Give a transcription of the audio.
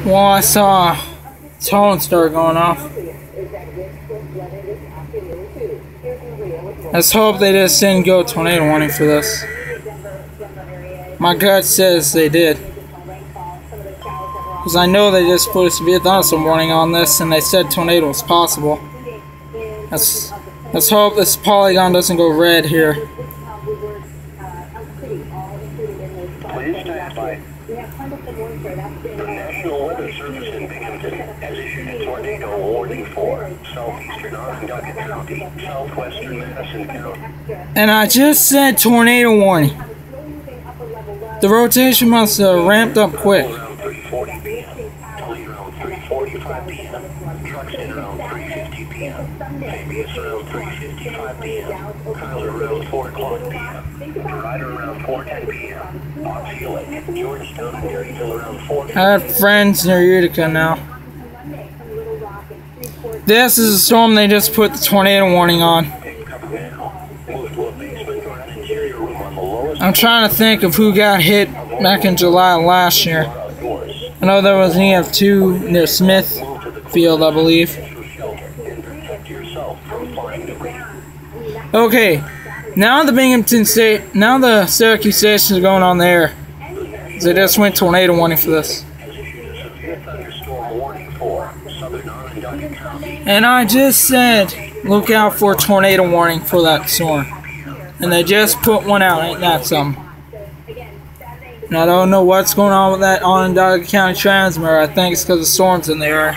Well, I saw thunderstorm going off. Let's hope they just didn't go tornado warning for this. My gut says they did. Because I know they just supposed to be a thunderstorm warning on this, and they said tornado was possible. Let's hope this polygon doesn't go red here. Please stand by. The National Weather Service in Binghamton has issued a tornado warning for southeastern Onondaga County, southwestern Madison County. And I just said tornado warning. The rotation must have ramped up quick. Around 3:40 p.m. Tully around 3:45 p.m. Truxton around 3:50 p.m. Fabius around 3:55 p.m. Kyler around 4 o'clock p.m. Ryder around 4:10 p.m. Osceola, Georgetown, and Maryville around 4. I have friends near Utica now. This is a storm they just put the tornado warning on. I'm trying to think of who got hit back in July last year. I know there was an EF2 near Smithfield, I believe. Okay, now the Binghamton State, now the Syracuse station is going on the air. They just went tornado warning for this. And I just said, look out for a tornado warning for that storm. And they just put one out, ain't that something? And I don't know what's going on with that Onondaga County transmitter. I think it's because the storm's in the air.